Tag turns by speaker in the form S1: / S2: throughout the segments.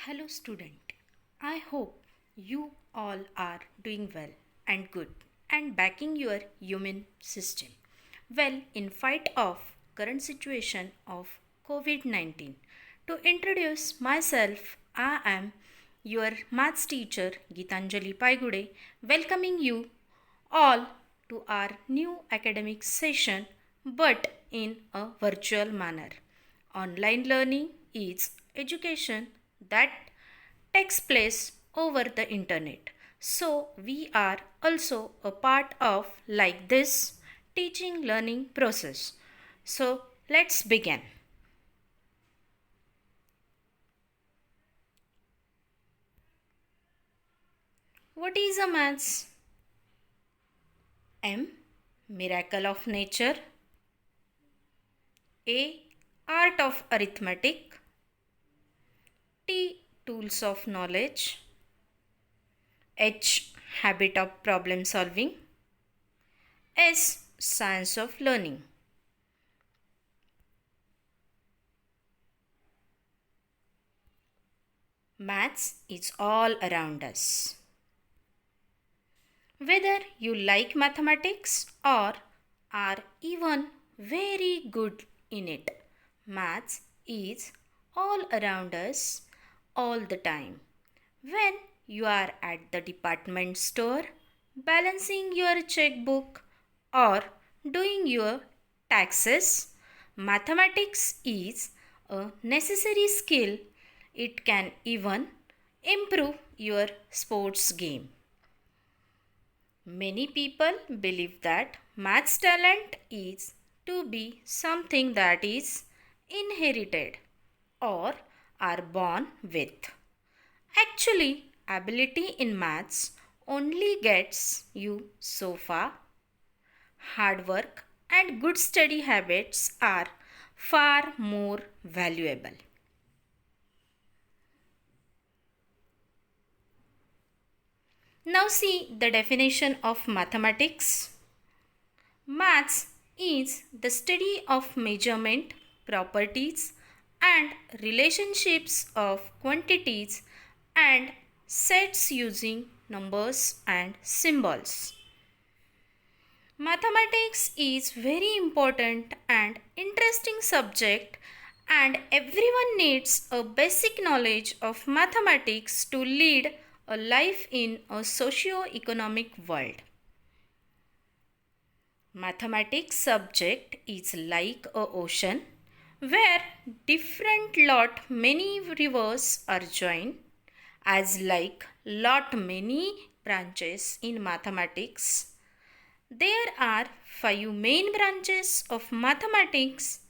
S1: Hello, student. I hope you all are doing well and good and backing your human system. Well, in fight of current situation of COVID-19, to introduce myself, I am your maths teacher Gitanjali Paigude, welcoming you all to our new academic session but in a virtual manner. Online learning is education that takes place over the internet. So we are also a part of like this teaching learning process. So let's begin. What is a maths? M. Miracle of nature. A. Art of arithmetic. T. Tools of knowledge. H. Habit of problem solving. S. Science of learning. Maths is all around us. Whether you like mathematics or are even very good in it, maths is all around us all the time. When you are at the department store, balancing your checkbook, or doing your taxes, mathematics is a necessary skill. It can even improve your sports game. Many people believe that maths talent is to be something that is inherited or are born with. Actually, ability in maths only gets you so far. Hard work and good study habits are far more valuable. Now see the definition of mathematics. Maths is the study of measurement, properties and relationships of quantities and sets using numbers and symbols. Mathematics is very important and interesting subject and everyone needs a basic knowledge of mathematics to lead a life in a socio-economic world. Mathematics subject is like a ocean where different lot many rivers are joined as like lot many branches in mathematics. There are five main branches of mathematics.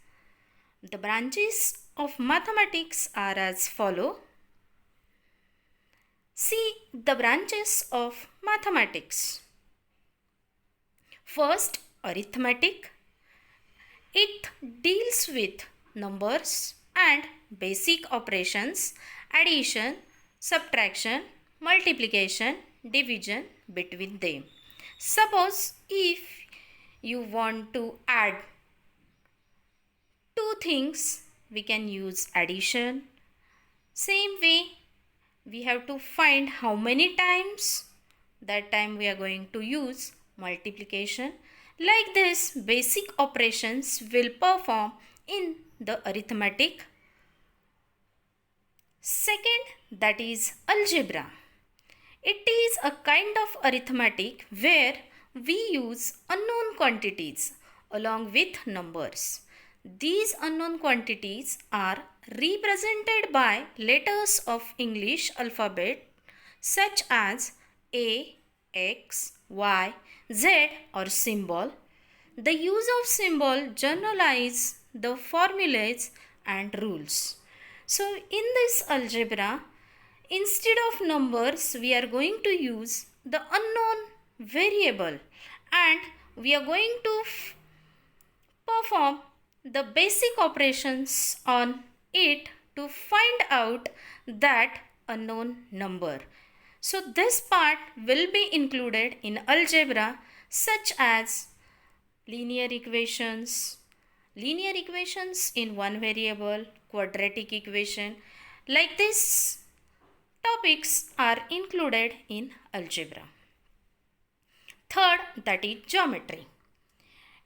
S1: The branches of mathematics are as follow. See the branches of mathematics. First, arithmetic. It deals with numbers and basic operations, addition, subtraction, multiplication, division between them. Suppose if you want to add two things, we can use addition. Same way, we have to find how many times. That time we are going to use multiplication. Like this, basic operations will perform in the arithmetic. Second, that is algebra. It is a kind of arithmetic where we use unknown quantities along with numbers. These unknown quantities are represented by letters of English alphabet such as A, X, Y, Z or symbol. The use of symbol generalize the formulas and rules. So in this algebra, instead of numbers, we are going to use the unknown variable and we are going to perform the basic operations on it to find out that unknown number. So this part will be included in algebra such as linear equations in one variable, quadratic equation. Like this, topics are included in algebra. Third, that is geometry.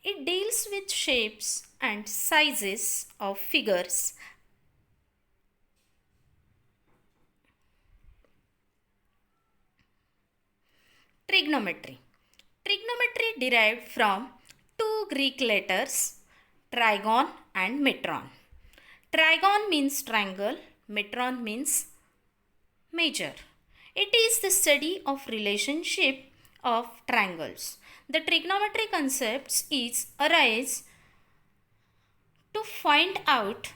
S1: It deals with shapes and sizes of figures. Trigonometry. Trigonometry derived from two Greek letters, trigon and metron. Trigon means triangle, metron means measure. It is the study of relationship of triangles. The trigonometry concepts is arise to find out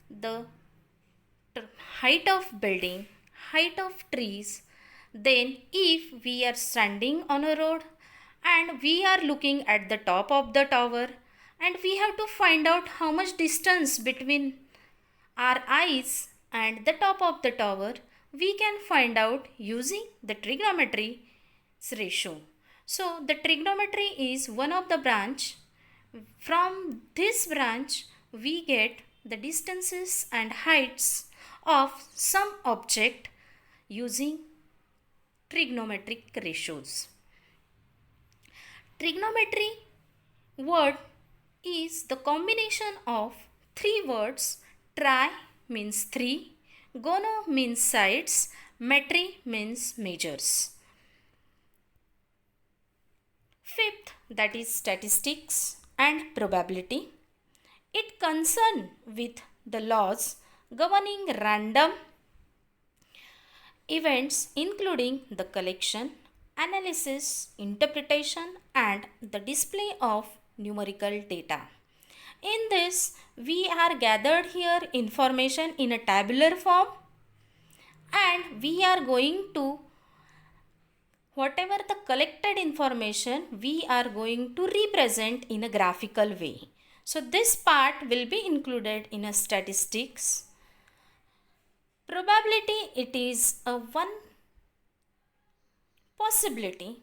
S1: the height of building, height of trees. Then if we are standing on a road and we are looking at the top of the tower and we have to find out how much distance between our eyes and the top of the tower, we can find out using the trigonometry ratio. So the trigonometry is one of the branch. From this branch we get the distances and heights of some object using trigonometric ratios. Trigonometry word is the combination of three words. Tri means three, gono means sides, metry means measures. Fifth, that is statistics and probability. It concerns with the laws governing random events including the collection, analysis, interpretation and the display of numerical data. In this, we are gathered here information in a tabular form and we are going to whatever the collected information we are going to represent in a graphical way. So this part will be included in a statistics. Probability, it is a one possibility.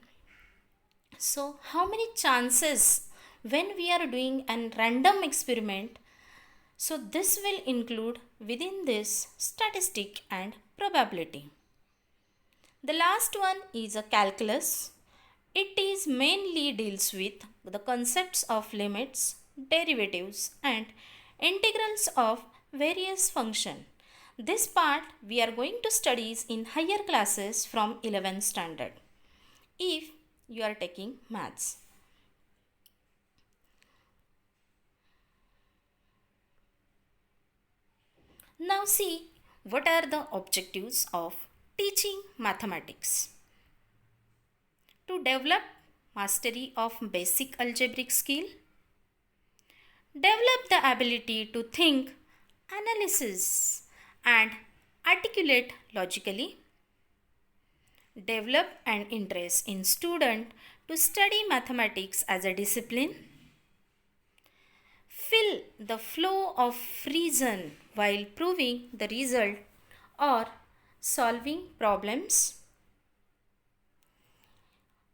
S1: So how many chances when we are doing a random experiment? So this will include within this statistic and probability. The last one is a calculus. It is mainly deals with the concepts of limits, derivatives and integrals of various functions. This part we are going to study in higher classes from 11th standard if you are taking maths. Now see what are the objectives of teaching mathematics. To develop mastery of basic algebraic skill, develop the ability to think, analysis and articulate logically, develop an interest in student to study mathematics as a discipline, fill the flow of reason while proving the result or solving problems.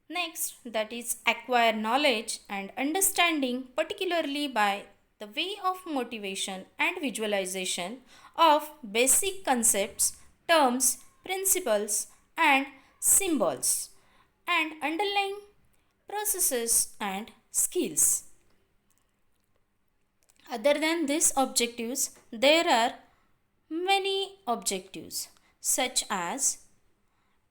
S1: Next, that is acquire knowledge and understanding, particularly by the way of motivation and visualization of basic concepts, terms, principles and symbols and underlying processes and skills. Other than these objectives, there are many objectives such as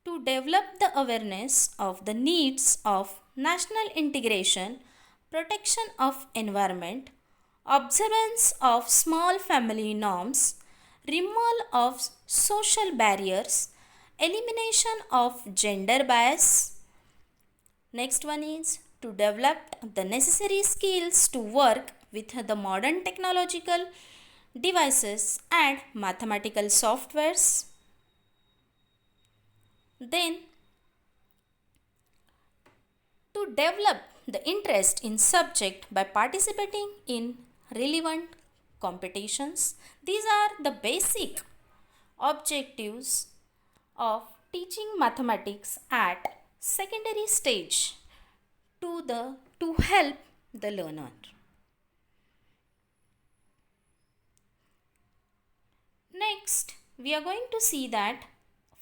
S1: to develop the awareness of the needs of national integration, protection of environment, observance of small family norms, removal of social barriers, elimination of gender bias. Next one is to develop the necessary skills to work with the modern technological devices and mathematical softwares. Then to develop the interest in subject by participating in relevant competitions. These are the basic objectives of teaching mathematics at secondary stage to help the learner. Next, we are going to see that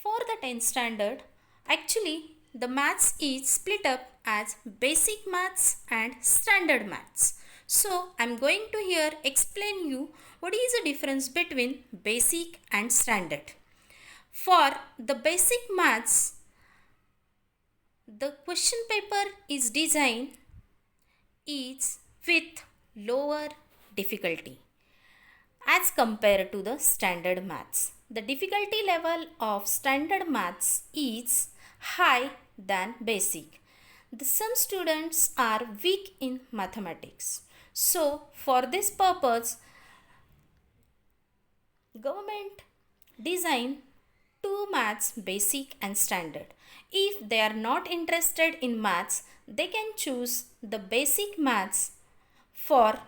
S1: For the 10th standard, actually the maths is split up as basic maths and standard maths. So I'm going to here explain you what is the difference between basic and standard. For the basic maths, the question paper is designed is with lower difficulty as compared to the standard maths. The difficulty level of standard maths is high than basic. Some students are weak in mathematics. So for this purpose, government design two maths, basic and standard. If they are not interested in maths, they can choose the basic maths for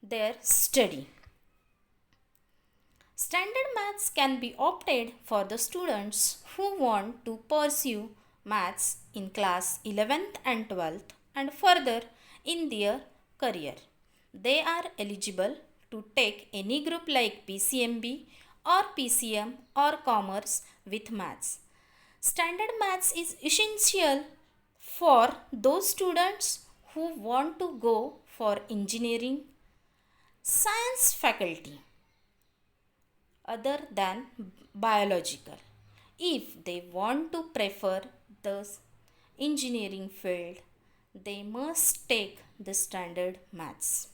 S1: their study. Standard maths can be opted for the students who want to pursue maths in class 11th and 12th and further in their career. They are eligible to take any group like PCMB or PCM or commerce with maths. Standard maths is essential for those students who want to go for engineering, science faculty other than biological. If they want to prefer the engineering field, they must take the standard maths.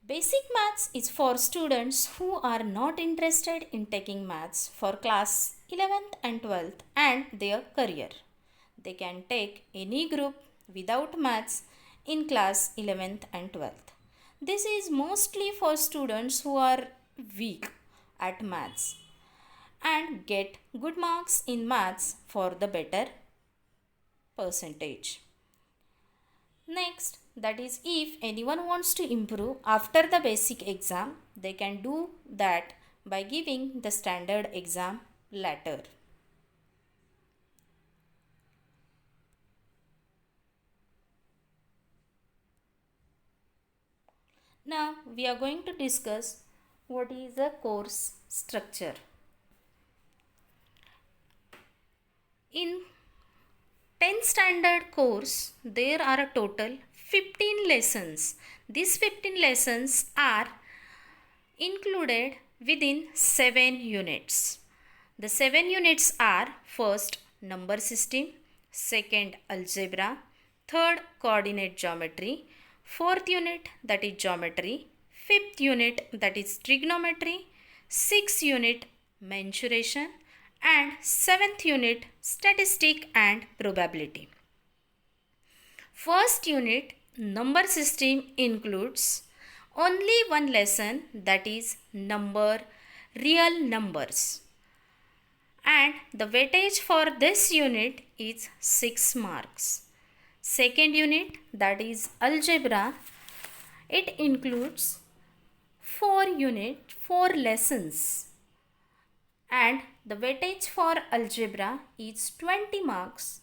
S1: Basic maths is for students who are not interested in taking maths for class 11th and 12th and their career. They can take any group without maths in class 11th and 12th. This is mostly for students who are weak at maths and get good marks in maths for the better percentage. Next, that is, if anyone wants to improve after the basic exam, they can do that by giving the standard exam later. Now we are going to discuss what is a course structure. In 10th standard course, there are a total 15 lessons. These 15 lessons are included within 7 units. The 7 units are: first, number system; second, algebra; third, coordinate geometry; fourth unit, that is geometry; fifth unit, that is trigonometry; sixth unit, mensuration; and seventh unit, statistic and probability. First unit, number system, includes only one lesson, that is real numbers, and the weightage for this unit is 6 marks. Second unit, that is algebra, it includes 4 lessons, and the weightage for algebra is 20 marks.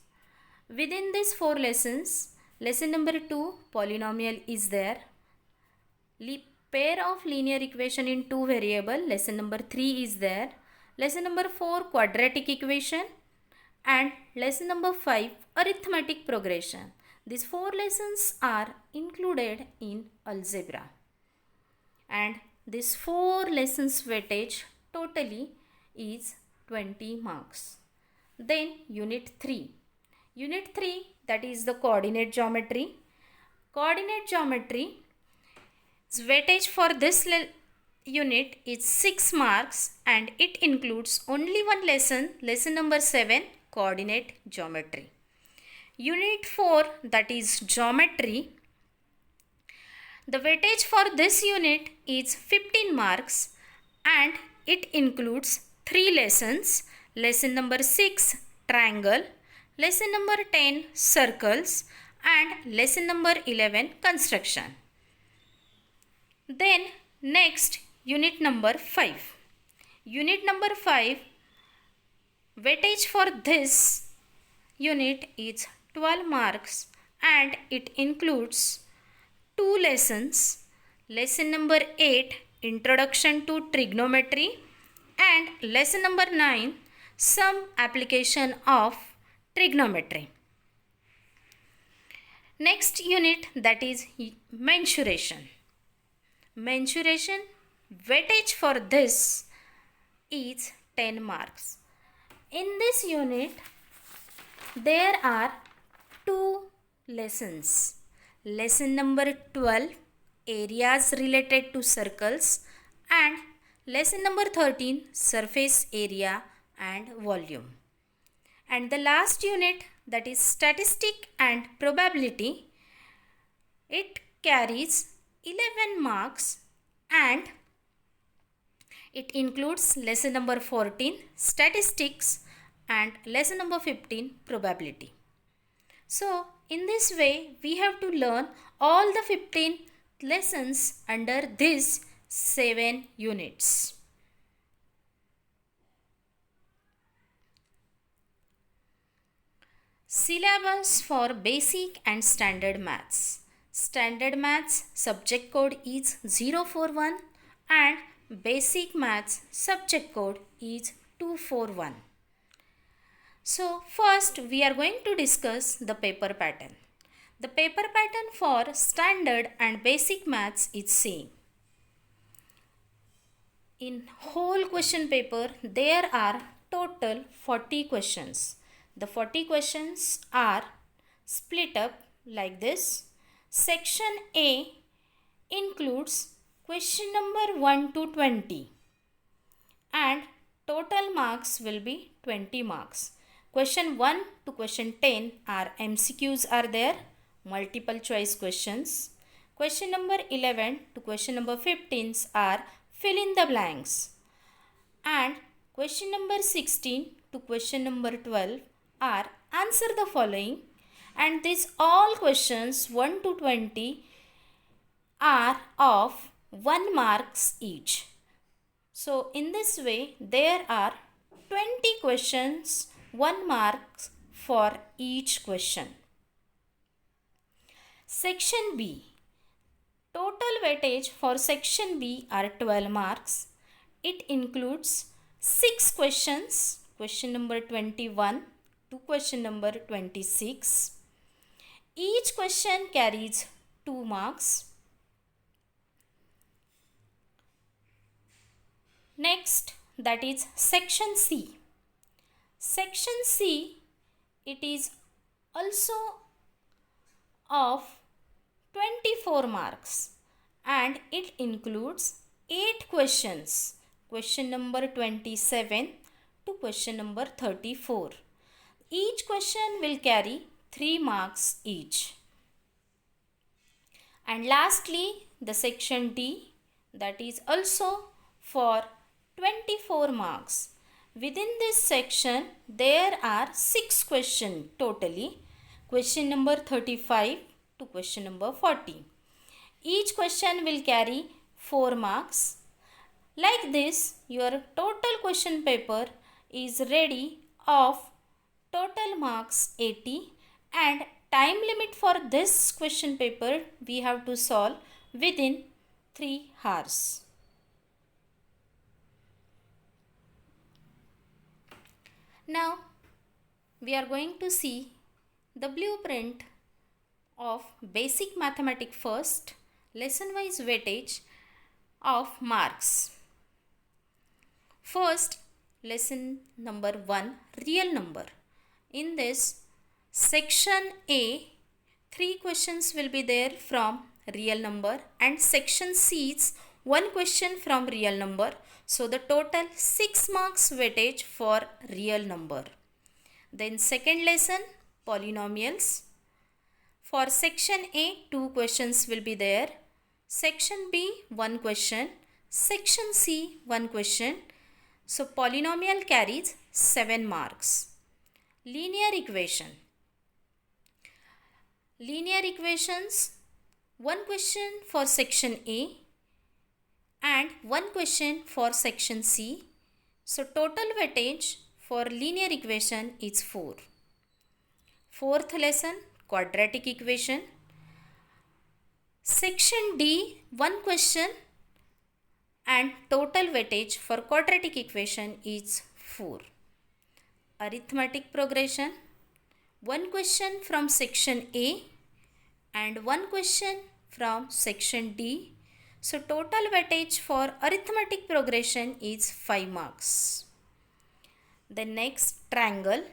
S1: Within these 4 lessons, lesson number 2, polynomial is there. Pair of linear equation in 2 variable, lesson number 3 is there. Lesson number 4, quadratic equation, and lesson number 5, arithmetic progression. These 4 lessons are included in algebra, and this 4 lessons weightage totally is 20 marks. Then unit 3. Unit 3, that is the coordinate geometry. Coordinate geometry, weightage for this unit is 6 marks, and it includes only one lesson, lesson number 7, coordinate geometry. Unit 4, that is geometry, the weightage for this unit is 15 marks, and it includes 3 lessons, lesson number 6, triangle; lesson number 10, circles; and lesson number 11, construction. Then next, unit number 5. Unit number 5, weightage for this unit is 12 marks, and it includes 2 lessons, lesson number 8, introduction to trigonometry; and lesson number 9, some application of trigonometry. Next unit, that is mensuration. Mensuration, weightage for this is 10 marks. In this unit, there are two lessons. Lesson number 12, areas related to circles, and lesson number 13, surface area and volume. And the last unit, that is statistic and probability, it carries 11 marks and it includes lesson number 14, statistics, and lesson number 15, probability. So, in this way, we have to learn all the 15 lessons under these 7 units. Syllabus for basic and standard maths. Standard maths subject code is 041 and basic maths subject code is 241. So first we are going to discuss the paper pattern. The paper pattern for standard and basic maths is same. In whole question paper there are total 40 questions. The 40 questions are split up like this. Section A includes question number 1 to 20 and total marks will be 20 marks. Question 1 to question 10 are MCQs are there, multiple choice questions. Question number 11 to question number 15 are fill in the blanks. And question number 16 to question number 12 are answer the following, and these all questions 1 to 20 are of 1 marks each. So in this way there are 20 questions, 1 mark for each question. Section B. Total weightage for section B are 12 marks. It includes 6 questions, question number 21 to question number 26. Each question carries 2 marks. Next, that is section C. Section C, it is also of 24 marks and it includes 8 questions, question number 27 to question number 34. Each question will carry 3 marks each. And lastly, the section D, that is also for 24 marks. Within this section, there are 6 questions totally, question number 35 to question number 40. Each question will carry 4 marks. Like this, your total question paper is ready of total marks 80, and time limit for this question paper we have to solve within 3 hours. Now we are going to see the blueprint of basic mathematics first, lesson wise weightage of marks. First, lesson number 1, real number. In this section A, 3 questions will be there from real number, and section C is 1 question from real number. So the total 6 marks weightage for real number. Then second lesson, polynomials. For section A, 2 questions will be there. Section B, 1 question. Section C, 1 question. So polynomial carries 7 marks. Linear equation. Linear equations, 1 question for section A and 1 question for section C. So total weightage for linear equation is 4. Fourth lesson, quadratic equation. Section D, 1 question and total weightage for quadratic equation is 4. Arithmetic progression. One question from section A and one question from section D. So total weightage for arithmetic progression is 5 marks. The next, triangle.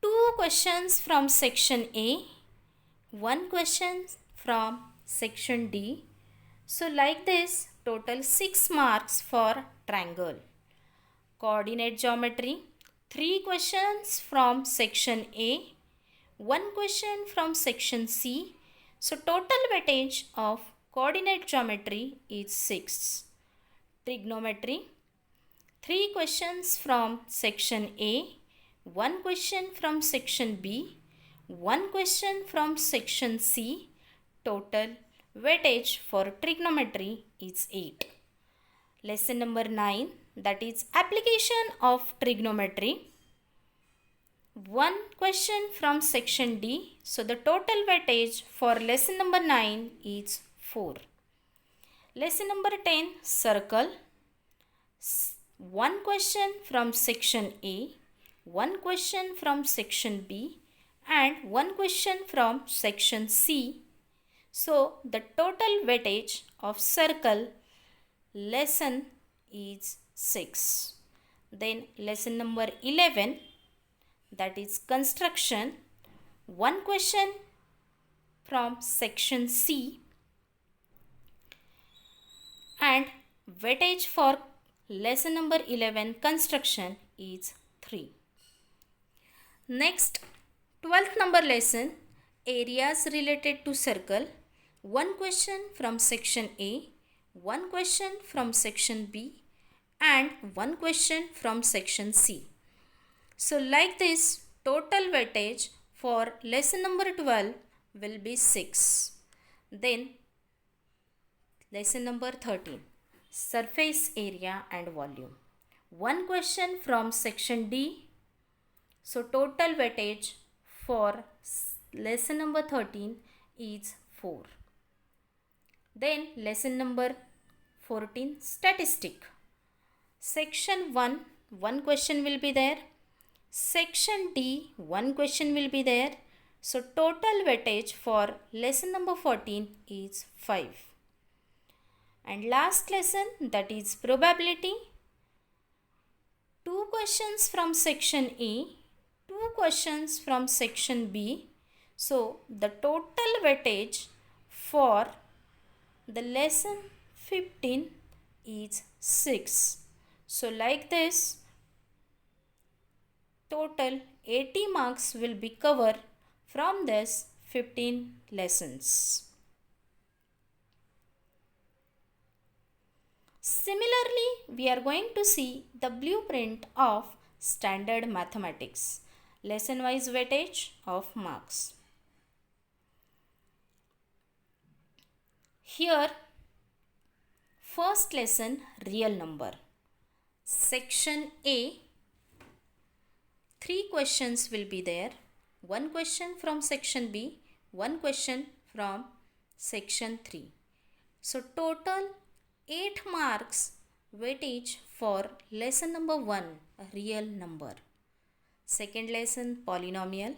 S1: Two questions from section A, one question from section D. So like this, total 6 marks for triangle. Coordinate geometry. 3 questions from section A, one question from section C. So total weightage of coordinate geometry is 6. Trigonometry. 3 questions from section A, one question from section B, one question from section C. Total weightage for trigonometry is 8. Lesson number 9, that is application of trigonometry. One question from section D. So the total weightage for lesson number 9 is 4. Lesson number 10, circle. One question from section A, one question from section B, and one question from section C. So the total weightage of circle lesson is 6. Then lesson number 11, that is construction. One question from section C and weightage for lesson number 11 construction is 3. Next, 12th number lesson, areas related to circle. One question from section A, one question from section B, and one question from section C. So like this, total weightage for lesson number 12 will be 6. Then lesson number 13, surface area and volume. One question from section D. So total weightage for lesson number 13 is 4. Then lesson number 14, statistic. Section 1, one question will be there. Section D, one question will be there. So total weightage for lesson number 14 is 5. And last lesson, that is probability. 2 questions from section A, 2 questions from section B. So the total weightage for the lesson 15 is 6. So like this, total 80 marks will be covered from this 15 lessons. Similarly, we are going to see the blueprint of standard mathematics, lesson-wise weightage of marks. Here, first lesson, real number. Section A, 3 questions will be there. One question from section B, one question from section 3. So total 8 marks weightage for lesson number 1, real number. Second lesson, polynomial.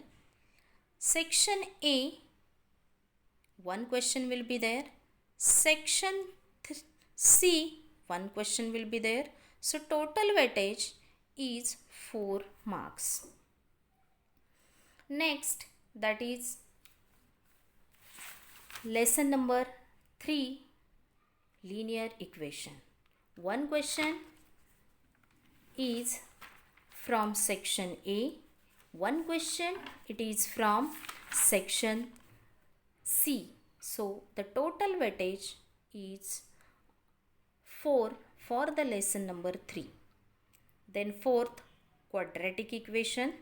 S1: Section A, one question will be there. Section C, one question will be there. So total weightage is 4 marks. Next, that is lesson number 3, linear equation. One question is from section A, one question it is from section C. So the total weightage is 4 for the lesson number 3. Then fourth, quadratic equation.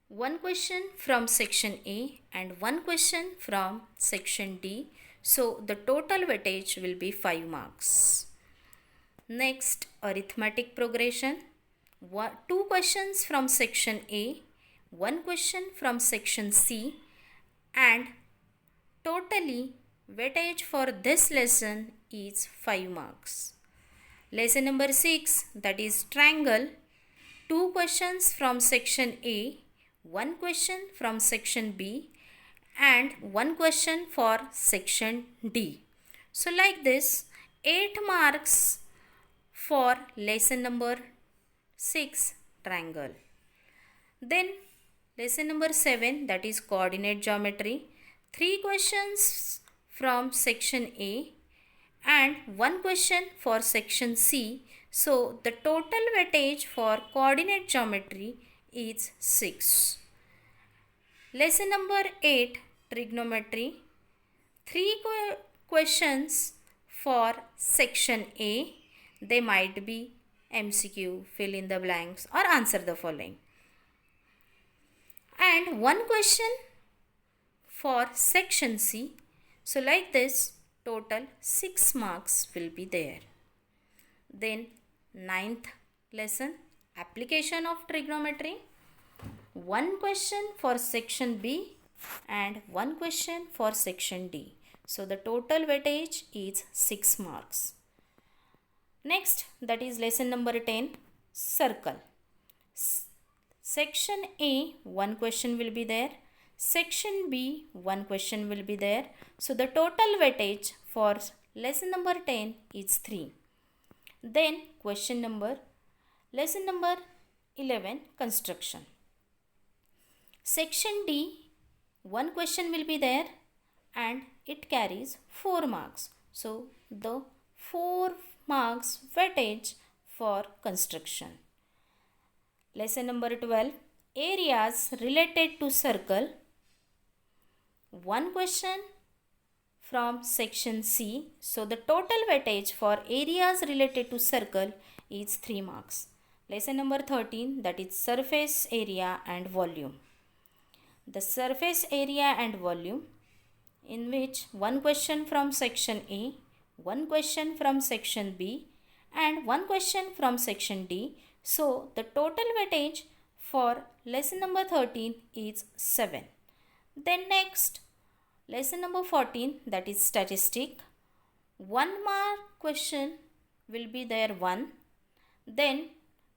S1: One question from section A and one question from section D. So the total weightage will be 5 marks. Next, arithmetic progression. 2 questions from section A, one question from section C, and totally weightage for this lesson is 5 marks. Lesson number 6, that is triangle. 2 questions from section A, 1 question from section B and 1 question for section D. So like this, 8 marks for lesson number 6, triangle. Then lesson number 7, that is coordinate geometry. 3 questions from section A and 1 question for section C. So the total weightage for coordinate geometry is 6. Lesson number 8, trigonometry. 3 questions for section A. They might be MCQ, fill in the blanks or answer the following. And 1 question for section C. So like this, total 6 marks will be there. Then 9th lesson, application of trigonometry. 1 question for section B and 1 question for section D. So the total weightage is 6 marks. Next, that is lesson number 10, circle. Section A, 1 question will be there. Section B, 1 question will be there. So the total weightage for lesson number 10 is 3. Then lesson number 11, construction. Section D, 1 question will be there and it carries 4 marks. So the 4 marks weightage for construction. Lesson number 12, areas related to circle. 1 question from section C. So the total weightage for areas related to circle is 3 marks. Lesson number 13, that is surface area and volume. The surface area and volume, in which 1 question from section A, 1 question from section B and 1 question from section D. So the total weightage for lesson number 13 is 7. Then next, lesson number 14, that is statistic. 1 mark question will be there 1. Then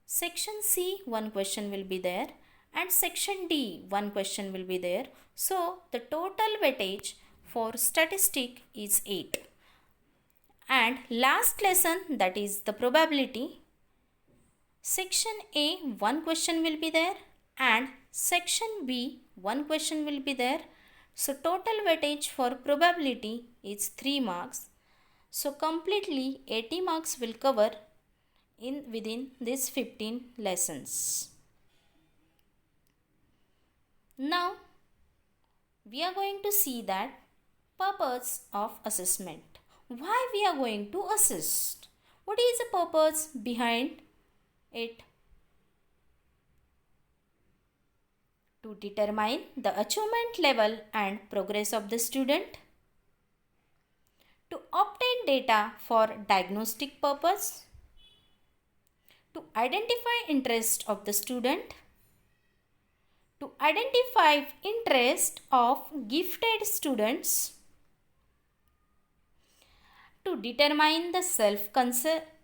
S1: section C, 1 question will be there and section D, 1 question will be there. So the total weightage for statistic is 8. And last lesson, that is the probability. Section A, 1 question will be there and section B, 1 question will be there. So total weightage for probability is 3 marks. So completely 80 marks will cover within these 15 lessons. Now we are going to see that purpose of assessment. Why we are going to assist? What is the purpose behind it? To determine the achievement level and progress of the student. To obtain data for diagnostic purpose. To identify interest of the student. To identify interest of gifted students. To determine the self-concept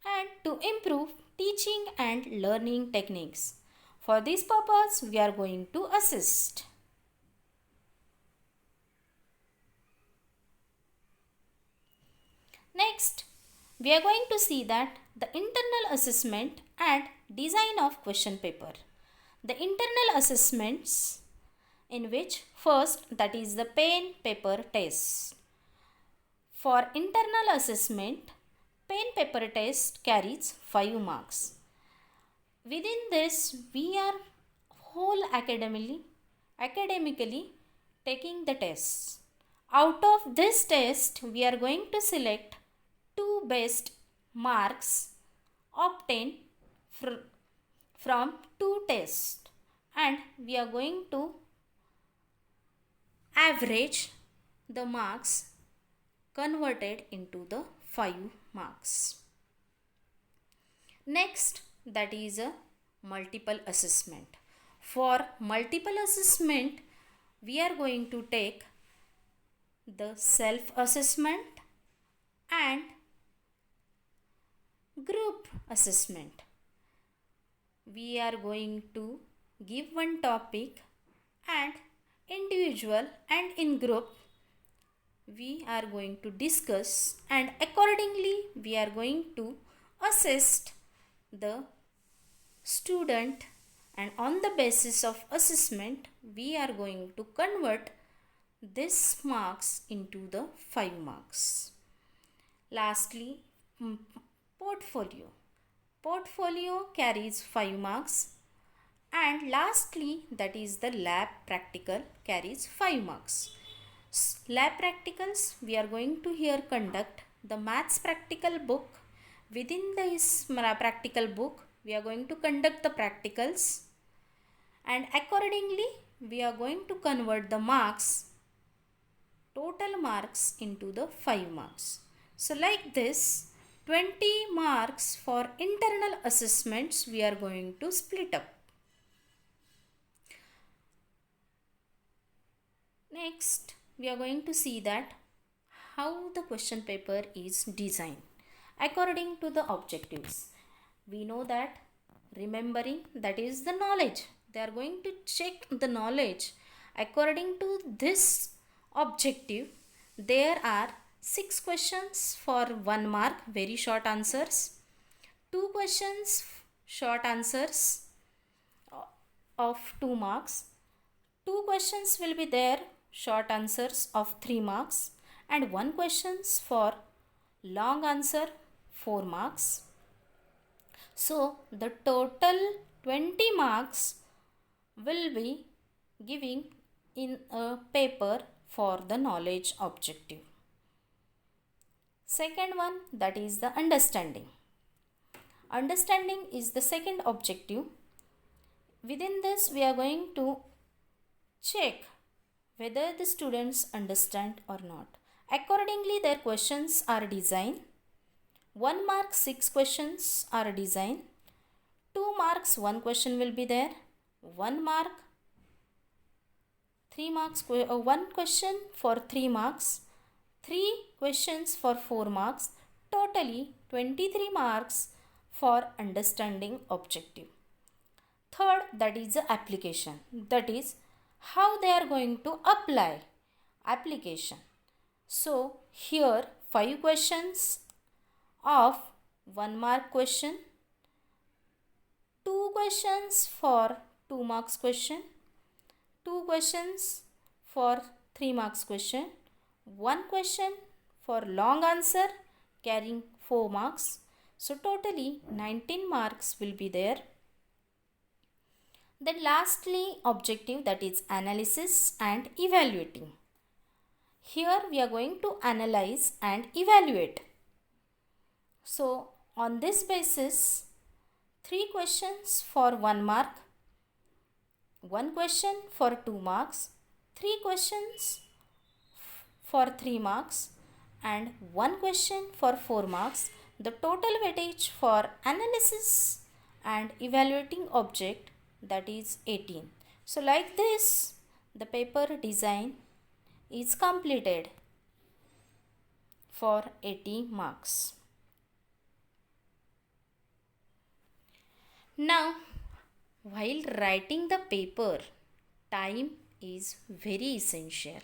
S1: and to improve teaching and learning techniques. For this purpose, we are going to assist. Next, we are going to see that the internal assessment and design of question paper. The internal assessments, in which first, that is the pen paper test. For internal assessment, pen paper test carries 5 marks. Within this, we are whole academically taking the tests. Out of this test, we are going to select 2 best marks obtained from 2 tests and we are going to average the marks converted into the 5 marks. Next, that is a multiple assessment. For multiple assessment, we are going to take the self-assessment and group assessment. We are going to give one topic and individual and in group we are going to discuss, and accordingly we are going to assess the student, and on the basis of assessment we are going to convert this marks into the 5 marks. Lastly, portfolio. Portfolio carries 5 marks, and lastly that is the lab practical carries 5 marks. Lab practicals, we are going to here conduct the maths practical book. Within this practical book we are going to conduct the practicals, and accordingly we are going to convert the marks, total marks, into the 5 marks. So like this, 20 marks for internal assessments we are going to split up. Next, we are going to see that how the question paper is designed according to the objectives. We know that remembering, that is the knowledge. They are going to check the knowledge. According to this objective, there are 6 questions for 1 mark, very short answers, 2 questions short answers of 2 marks, 2 questions will be there short answers of 3 marks, and 1 questions for long answer 4 marks. So the total 20 marks will be giving in a paper for the knowledge objective. Second one, that is the understanding. Understanding is the second objective. Within this we are going to check whether the students understand or not. Accordingly their questions are designed. 1 mark 6 questions are designed. 2 marks 1 question will be there. 1 mark 3 marks, 1 question for 3 marks. 3 questions for 4 marks. Totally 23 marks for understanding objective. Third, that is the application. That is how they are going to apply application. So here 5 questions of 1 mark question, 2 questions for 2 marks question, 2 questions for 3 marks question, 1 question for long answer carrying 4 marks. So totally 19 marks will be there. Then lastly, objective, that is analysis and evaluating. Here we are going to analyze and evaluate. So on this basis, 3 questions for 1 mark, 1 question for 2 marks, 3 questions for 3 marks, and 1 question for 4 marks. The total weightage for analysis and evaluating object, that is 18. So like this the paper design is completed for 80 marks. Now while writing the paper, time is very essential.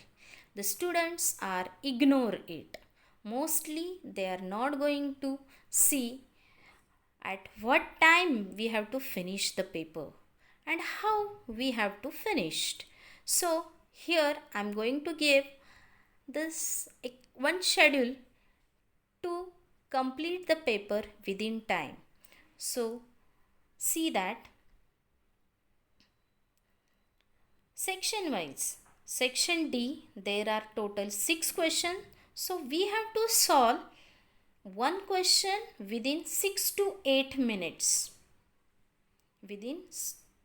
S1: The students are ignore it. Mostly they are not going to see at what time we have to finish the paper and how we have to finish. So here I am going to give this one schedule to complete the paper within time. So see that section wise. Section D, there are total 6 questions. So we have to solve one question within 6 to 8 minutes. Within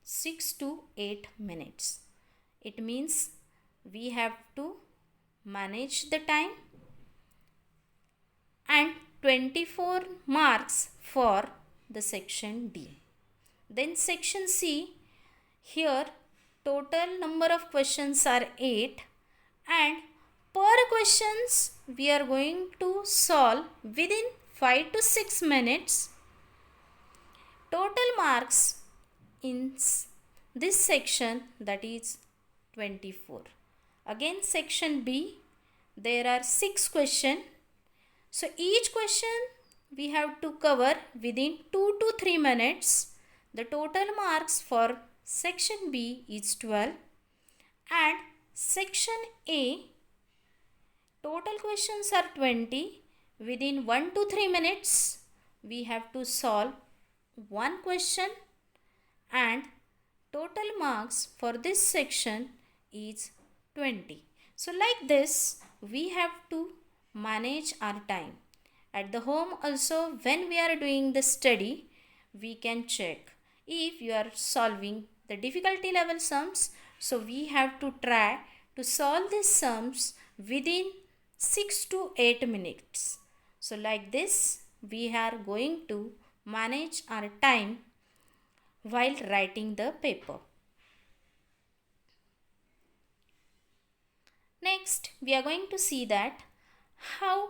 S1: 6 to 8 minutes. It means we have to manage the time, and 24 marks for the section D. Then section C, here total number of questions are 8 and per questions we are going to solve within 5 to 6 minutes. Total marks in this section, that is 24. Again, section B, there are 6 questions. So each question we have to cover within 2 to 3 minutes. The total marks for section B is 12, and section A, total questions are 20. Within 1 to 3 minutes we have to solve one question, and total marks for this section is 20. So like this we have to manage our time. At the home also, when we are doing the study, we can check if you are solving the difficulty level sums. So we have to try to solve these sums within 6 to 8 minutes. So like this we are going to manage our time while writing the paper. Next, we are going to see that how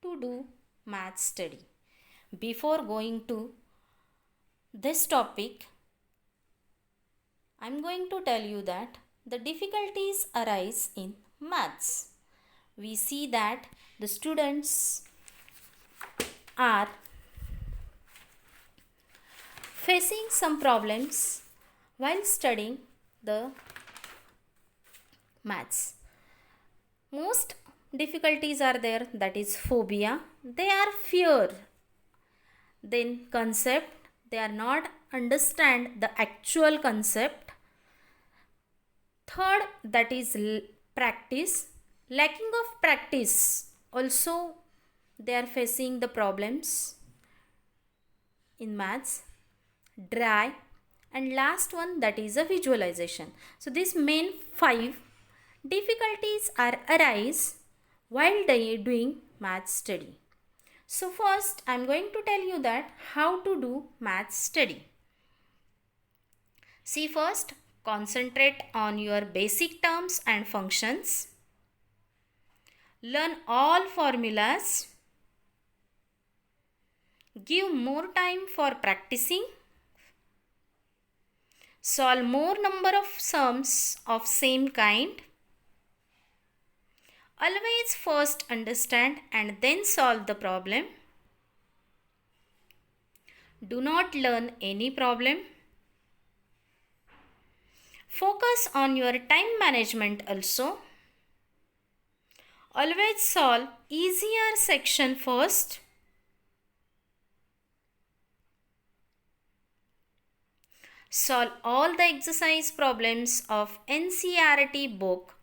S1: to do math study. Before going to this topic, I am going to tell you that the difficulties arise in maths. We see that the students are facing some problems while studying the maths. Most difficulties are there, that is phobia. They are fear. Then concept, they are not understand the actual concept. Third, that is practice. Lacking of practice, also they are facing the problems in maths. Dry, and last one, that is a visualization. So these main 5 difficulties are arise while doing math study. So first I am going to tell you that how to do math study. See, first concentrate on your basic terms and functions. Learn all formulas. Give more time for practicing. Solve more number of sums of same kind. Always first understand and then solve the problem. Do not learn any problem. Focus on your time management also. Always solve easier section first. Solve all the exercise problems of NCERT book.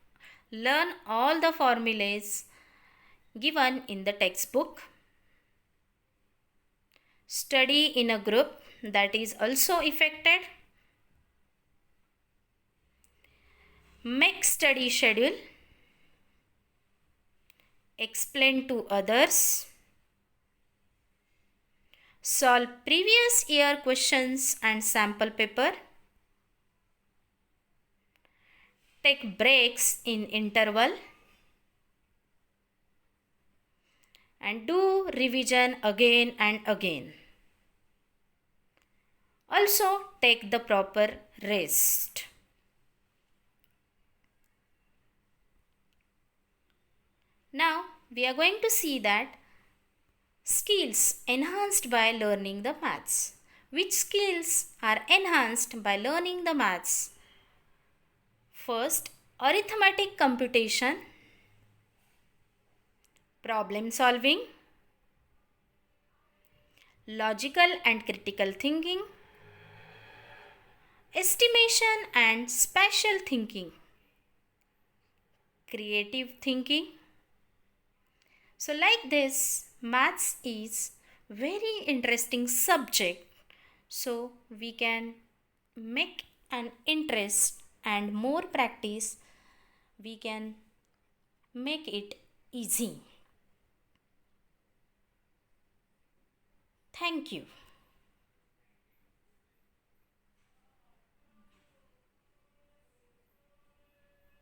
S1: Learn all the formulas given in the textbook. Study in a group, that is also affected. Make study schedule. Explain to others. Solve previous year questions and sample paper. Take breaks in interval. And do revision again and again. Also take the proper rest. Now we are going to see that skills enhanced by learning the maths. Which skills are enhanced by learning the maths? First, arithmetic computation, problem solving, logical and critical thinking, estimation and spatial thinking, creative thinking. So like this, maths is very interesting subject. So we can make an interest and more practice, we can make it easy. Thank you.